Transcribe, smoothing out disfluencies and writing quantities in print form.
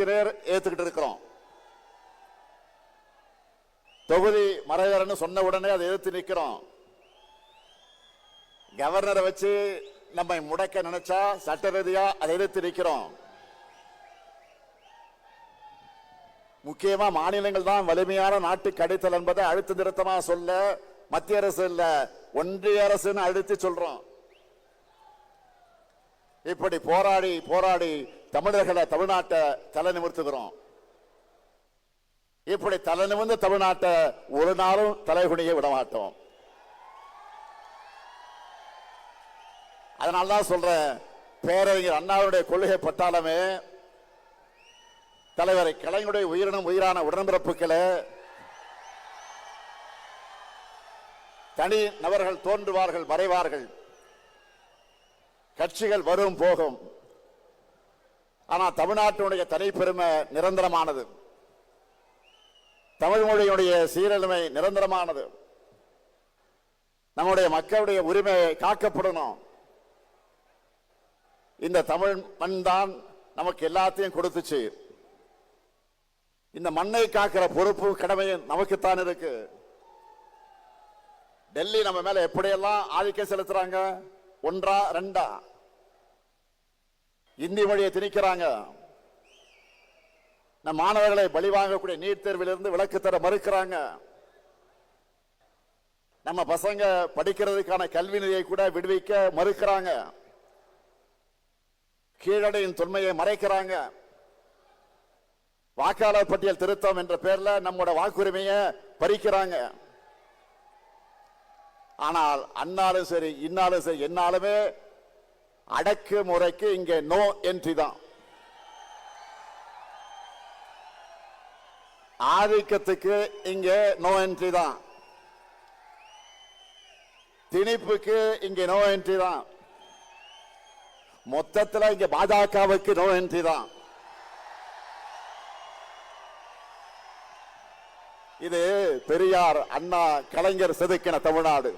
நேருக்கு நேர் ஏத்துக்கிட்டு இருக்கிறோம். தொகுதி மறைவரன்னு சொன்ன உடனே அதை எதிர்த்து நிற்கிறோம். கவர்னரை வச்சு நம்மை முடக்க நினைச்சா சட்ட ரீதியா அதை எதிர்த்து நிற்கிறோம். முக்கியமா மாநிலங்கள் தான் வலிமையான நாட்டுக்கு அடித்தல் என்பதை அழுத்த நிறுத்தமா சொல்ல மத்திய அரசு இல்ல ஒன்றிய அரசுன்னு அழுத்தி சொல்றோம். இப்படி போராடி போராடி தமிழர்களை தமிழ்நாட்டை தலை நிமிர்த்துகிறோம். இப்படி தலை நிமிர்ந்த தமிழ்நாட்டை ஒரு நாளும் தலைகுனிய விட மாட்டோம். அதனால்தான் சொல்றேன், பேரறிஞர் அண்ணாவுடைய கொள்கை பட்டாளமே, தலைவர் கலைஞருடைய உயிரினும் உயிரான உடன்பிறப்புகளே, தனி நபர்கள் தோன்றுவார்கள் மறைவார்கள், கட்சிகள் வரும் போகும், ஆனா தமிழ்நாட்டினுடைய தனிப்பெருமை நிரந்தரமானது. தமிழ் மொழியுடைய சீரழிமை நிரந்தரமானது. நம்முடைய மக்களுடைய உரிமை காக்கப்படணும். இந்த தமிழ் மண் தான் நமக்கு எல்லாத்தையும் கொடுத்துச்சு. இந்த மண்ணை காக்கிற பொறுப்பு கடமையும் நமக்குத்தான் இருக்கு. டெல்லி நம்ம மேல எப்படியெல்லாம் ஆதிக்கம் செலுத்துறாங்க, ஒன்றா ரெண்டா இந்தி மொழியை திணிக்கிறாங்க. நம் மாணவர்களை பலி வாங்கக்கூடிய நீட் தேர்விலிருந்து விலக்கு தர மறுக்கிறாங்க. நம்ம பசங்க படிக்கிறதுக்கான கல்வி நிதியை கூட விடுவிக்க மறுக்கிறாங்க. கீழடையின் தொன்மையை மறைக்கிறாங்க. வாக்காளர் பட்டியல் திருத்தம் என்ற பெயர்ல நம்மோட வாக்குரிமையை பறிக்கிறாங்க. ஆனால் அன்னாலும் சரி இன்னாலும் சரி என்னாலுமே அடக்கு முறைக்கு இங்கே நோ என்ட்ரி தான். ஆதிக்கத்துக்கு இங்கே நோ என்ட்ரி தான். திணிப்புக்கு இங்கே நோ என்ட்ரி தான். மொத்தத்தில் இங்க பாஜகவுக்கு நோ என்ட்ரி தான். இது பெரியார் அண்ணா கலைஞர் செதுக்கின தமிழ்நாடு.